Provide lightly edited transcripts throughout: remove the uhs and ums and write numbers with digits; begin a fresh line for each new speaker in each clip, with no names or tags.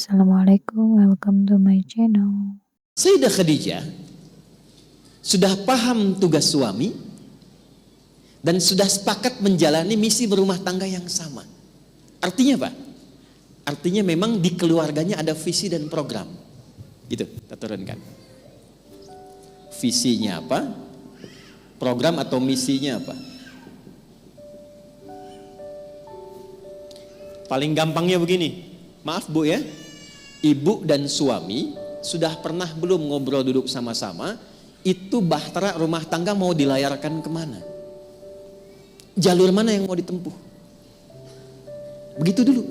Assalamualaikum, welcome to my channel.
Sayyidah Khadijah sudah paham tugas suami dan sudah sepakat menjalani misi berumah tangga yang sama. Artinya apa? Artinya memang di keluarganya ada visi dan program. Gitu, kita turunkan. Visinya apa? Program atau misinya apa? Paling gampangnya begini. Maaf Bu ya. Ibu dan suami sudah pernah belum ngobrol duduk sama-sama, itu bahtera rumah tangga mau dilayarkan kemana? Jalur mana yang mau ditempuh? Begitu dulu.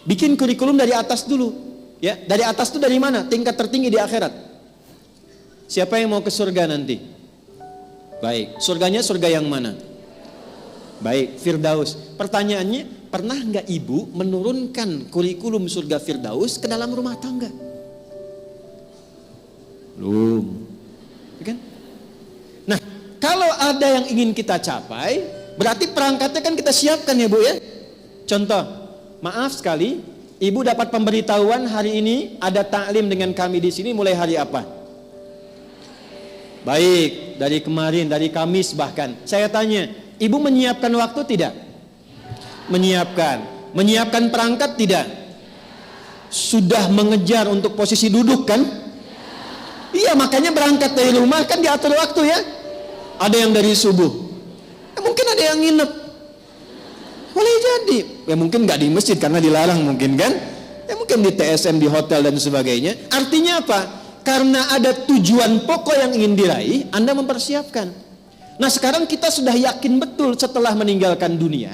Bikin kurikulum dari atas dulu. Ya, dari atas itu dari mana? Tingkat tertinggi di akhirat. Siapa yang mau ke surga nanti? Baik, surganya surga yang mana? Baik, Firdaus. Pertanyaannya, pernah nggak ibu menurunkan kurikulum surga Firdaus ke dalam rumah tangga? Belum. Kan? Nah, kalau ada yang ingin kita capai, berarti perangkatnya kan kita siapkan ya Bu ya. Contoh, maaf sekali, ibu dapat pemberitahuan hari ini ada taklim dengan kami di sini mulai hari apa? Baik, dari kemarin, dari Kamis bahkan. Saya tanya, ibu menyiapkan waktu tidak? Menyiapkan perangkat tidak? Sudah mengejar untuk posisi duduk kan? Iya, makanya berangkat dari rumah kan diatur waktu ya. Ada yang dari subuh, mungkin ada yang nginep, boleh jadi ya, mungkin nggak di masjid karena dilarang mungkin kan, ya mungkin di TSM, di hotel dan sebagainya. Artinya apa? Karena ada tujuan pokok yang ingin diraih, Anda mempersiapkan. Nah sekarang kita sudah yakin betul setelah meninggalkan dunia,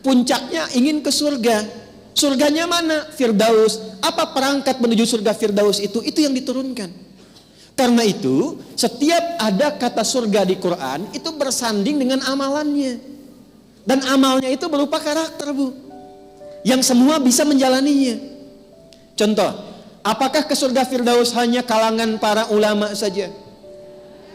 puncaknya ingin ke surga. Surganya mana? Firdaus. Apa perangkat menuju surga Firdaus itu? Itu yang diturunkan. Karena itu, setiap ada kata surga di Quran, itu bersanding dengan amalannya. Dan amalnya itu berupa karakter Bu, yang semua bisa menjalaninya. Contoh, apakah ke surga Firdaus hanya kalangan para ulama saja?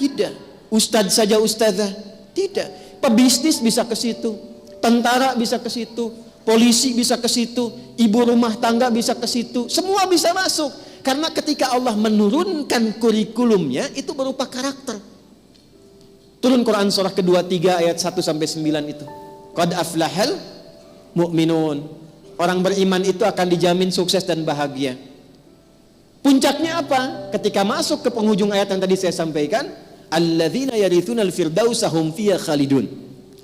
Tidak. Ustadz saja, ustadzah? Tidak. Pebisnis bisa ke situ, tentara bisa ke situ, polisi bisa ke situ, ibu rumah tangga bisa ke situ, semua bisa masuk. Karena ketika Allah menurunkan kurikulumnya, itu berupa karakter. Turun Quran surah kedua 3 ayat 1 sampai 9 itu. Qad aflahal mu'minun. Orang beriman itu akan dijamin sukses dan bahagia. Puncaknya apa? Ketika masuk ke penghujung ayat yang tadi saya sampaikan, alladzina yarithunal firdausa hum fiyha khalidun.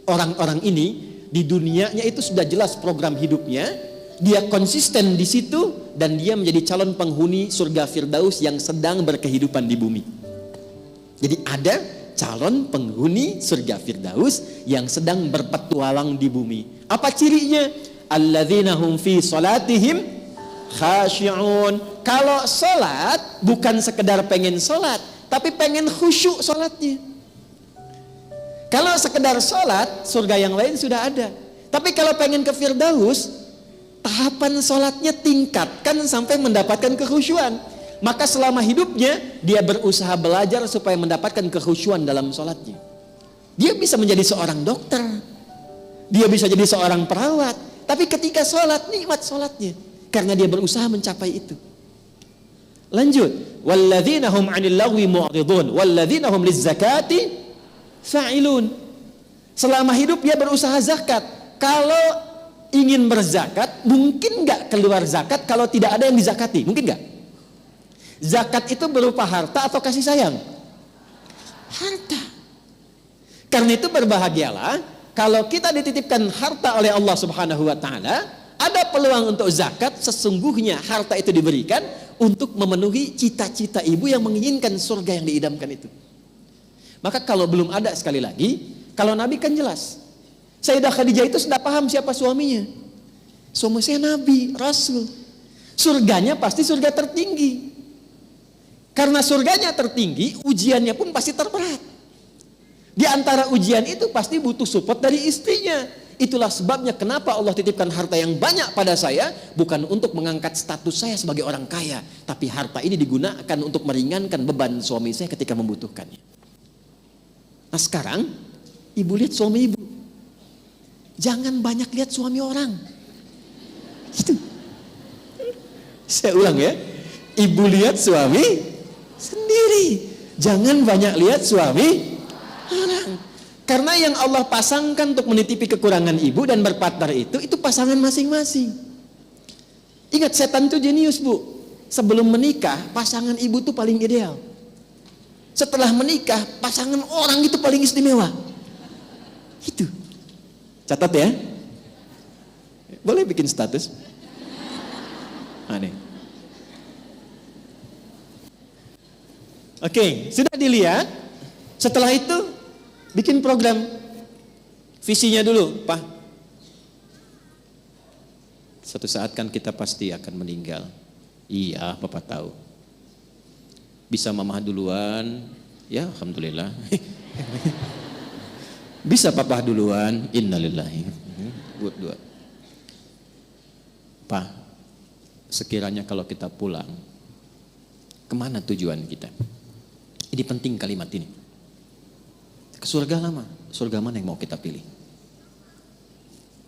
Orang-orang ini di dunianya itu sudah jelas program hidupnya, dia konsisten di situ dan dia menjadi calon penghuni surga Firdaus yang sedang berkehidupan di bumi. Jadi ada calon penghuni surga Firdaus yang sedang berpetualang di bumi. Apa cirinya? Alladzina hum fi salatihim khashi'un. Kalau salat bukan sekedar pengen salat, tapi pengen khusyuk salatnya. Kalau sekedar salat, surga yang lain sudah ada. Tapi kalau pengen ke Firdaus, tahapan salatnya tingkatkan sampai mendapatkan kekhusyuan. Maka selama hidupnya dia berusaha belajar supaya mendapatkan kekhusyuan dalam salatnya. Dia bisa menjadi seorang dokter, dia bisa jadi seorang perawat, tapi ketika salat nikmat salatnya karena dia berusaha mencapai itu. Lanjut, walladzina hum 'anil lagwi mu'ridun walladzina hum lizzakati fa'ilun. Selama hidup dia berusaha zakat. Kalau ingin berzakat, mungkin nggak keluar zakat kalau tidak ada yang dizakati? Mungkin nggak? Zakat itu berupa harta atau kasih sayang? Harta. Karena itu berbahagialah kalau kita dititipkan harta oleh Allah Subhanahu wa taala, ada peluang untuk zakat. Sesungguhnya harta itu diberikan untuk memenuhi cita-cita ibu yang menginginkan surga yang diidamkan itu. Maka kalau belum ada, sekali lagi, kalau Nabi kan jelas. Sayyidah Khadijah itu sudah paham siapa suaminya. Suami saya Nabi, Rasul. Surganya pasti surga tertinggi. Karena surganya tertinggi, ujiannya pun pasti terberat. Di antara ujian itu pasti butuh support dari istrinya. Itulah sebabnya kenapa Allah titipkan harta yang banyak pada saya, bukan untuk mengangkat status saya sebagai orang kaya, tapi harta ini digunakan untuk meringankan beban suami saya ketika membutuhkannya. Nah sekarang, ibu lihat suami ibu. Jangan banyak lihat suami orang. Itu. Saya ulang ya. Ibu lihat suami sendiri. Jangan banyak lihat suami orang. Karena yang Allah pasangkan untuk menitipi kekurangan ibu dan berpartner itu pasangan masing-masing. Ingat, setan itu jenius, Bu. Sebelum menikah, pasangan ibu itu paling ideal. Setelah menikah, pasangan orang itu paling istimewa. Itu. Catat ya. Boleh bikin status. Aneh. Oke, sudah dilihat. Setelah itu bikin program. Visinya dulu, Pak. Suatu saat kan kita pasti akan meninggal. Iya, Bapak tahu. Bisa mamah duluan, ya alhamdulillah. Bisa papa duluan, innalillahi. Dua. Pak, sekiranya kalau kita pulang, kemana tujuan kita? Ini penting kalimat ini. Ke surga lama, surga mana yang mau kita pilih?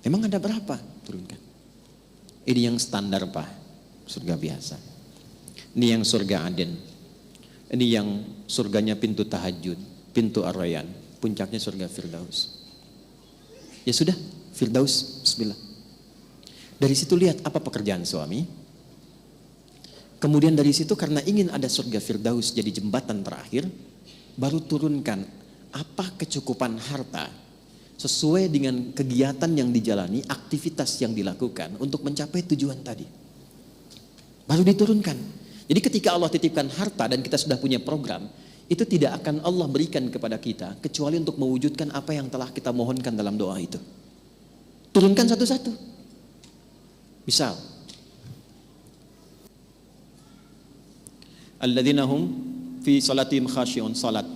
Emang ada berapa? Turunkan. Ini yang standar, Pak, surga biasa. Ini yang surga Aden. Ini yang surganya pintu tahajud, pintu Ar-Rayyan, puncaknya surga Firdaus. Ya sudah, Firdaus, bismillah. Dari situ lihat apa pekerjaan suami. Kemudian dari situ karena ingin ada surga Firdaus jadi jembatan terakhir, baru turunkan apa kecukupan harta sesuai dengan kegiatan yang dijalani, aktivitas yang dilakukan untuk mencapai tujuan tadi. Baru diturunkan. Jadi ketika Allah titipkan harta dan kita sudah punya program, itu tidak akan Allah berikan kepada kita kecuali untuk mewujudkan apa yang telah kita mohonkan dalam doa itu. Turunkan satu-satu. Misal, alladzina hum fi salatihim khasyi'un, salat.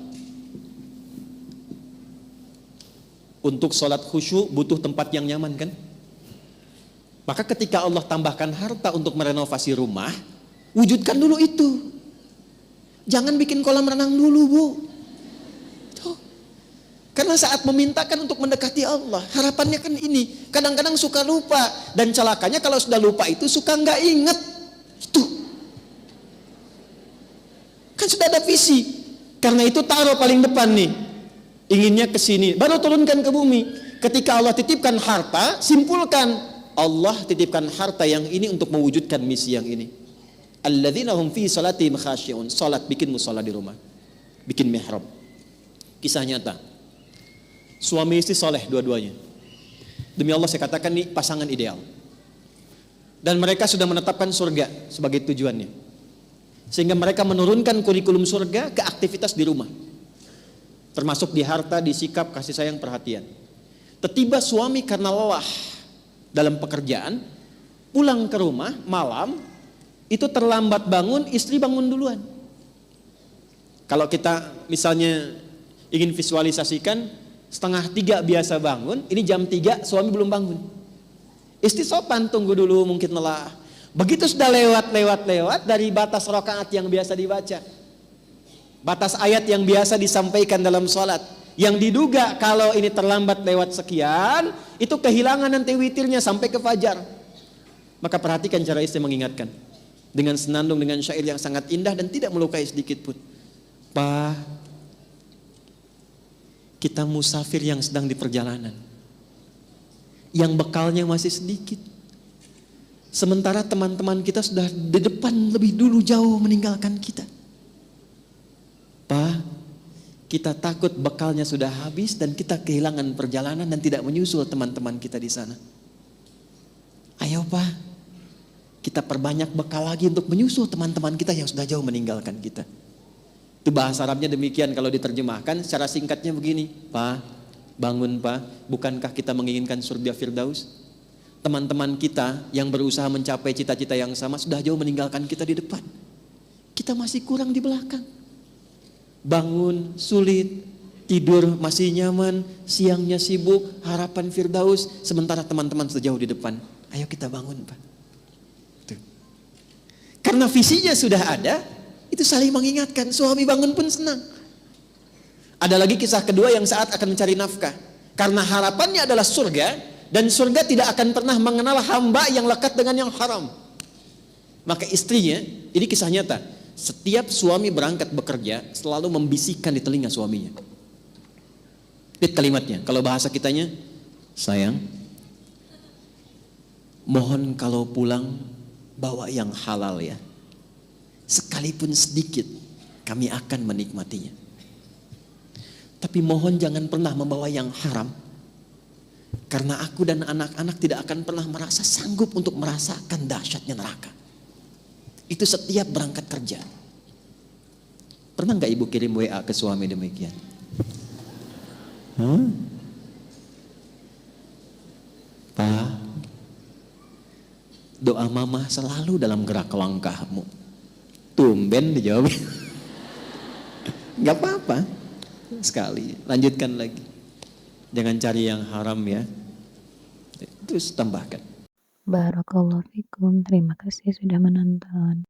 Untuk salat khusyuk butuh tempat yang nyaman kan? Maka ketika Allah tambahkan harta untuk merenovasi rumah, wujudkan dulu itu. Jangan bikin kolam renang dulu, Bu. Tuh. Karena saat memintakan untuk mendekati Allah, harapannya kan ini. Kadang-kadang suka lupa. Dan celakanya kalau sudah lupa itu suka nggak inget. Itu. Kan sudah ada visi. Karena itu taruh paling depan nih. Inginnya ke sini. Baru turunkan ke bumi. Ketika Allah titipkan harta, simpulkan. Allah titipkan harta yang ini untuk mewujudkan misi yang ini. Alladzina hum fi salatihim khasyi'un. Salat, bikin musala di rumah. Bikin mihrab. Kisah nyata. Suami istri soleh dua-duanya. Demi Allah saya katakan ini pasangan ideal. Dan mereka sudah menetapkan surga sebagai tujuannya. Sehingga mereka menurunkan kurikulum surga ke aktivitas di rumah. Termasuk di harta, di sikap, kasih sayang, perhatian. Tiba suami karena lelah dalam pekerjaan, pulang ke rumah malam, itu terlambat bangun, istri bangun duluan. Kalau kita misalnya ingin visualisasikan, 2:30 biasa bangun, ini jam 3 suami belum bangun. Istri sopan, tunggu dulu, mungkin lelah. Begitu sudah lewat dari batas rakaat yang biasa dibaca, batas ayat yang biasa disampaikan dalam sholat, yang diduga kalau ini terlambat lewat sekian, itu kehilangan nanti witirnya sampai ke fajar. Maka perhatikan cara istri mengingatkan dengan senandung, dengan syair yang sangat indah dan tidak melukai sedikit pun. Pak, kita musafir yang sedang di perjalanan, yang bekalnya masih sedikit. Sementara teman-teman kita sudah di depan lebih dulu jauh meninggalkan kita. Pak, kita takut bekalnya sudah habis dan kita kehilangan perjalanan dan tidak menyusul teman-teman kita di sana. Ayo Pak, kita perbanyak bekal lagi untuk menyusul teman-teman kita yang sudah jauh meninggalkan kita. Itu bahasa Arabnya demikian kalau diterjemahkan secara singkatnya begini. Pak, bangun Pak, bukankah kita menginginkan surga Firdaus? Teman-teman kita yang berusaha mencapai cita-cita yang sama sudah jauh meninggalkan kita di depan. Kita masih kurang di belakang. Bangun sulit, tidur masih nyaman, siangnya sibuk, harapan Firdaus, sementara teman-teman sudah jauh di depan. Ayo kita bangun Pak. Tuh. Karena visinya sudah ada, itu saling mengingatkan. Suami bangun pun senang. Ada lagi kisah kedua yang saat akan mencari nafkah. Karena harapannya adalah surga, dan surga tidak akan pernah mengenal hamba yang lekat dengan yang haram. Maka istrinya, ini kisah nyata, setiap suami berangkat bekerja selalu membisikkan di telinga suaminya. Lihat kalimatnya, kalau bahasa kitanya, sayang, mohon kalau pulang bawa yang halal ya. Sekalipun sedikit, kami akan menikmatinya. Tapi mohon jangan pernah membawa yang haram. Karena aku dan anak-anak tidak akan pernah merasa sanggup untuk merasakan dahsyatnya neraka. Itu setiap berangkat kerja. Pernah nggak ibu kirim WA ke suami demikian? Pak, doa mama selalu dalam gerak langkahmu. Tumben dijawab. Nggak apa-apa. Sekali, lanjutkan lagi. Jangan cari yang haram ya. Terus tambahkan.
Barakallahu fikum. Terima kasih sudah menonton.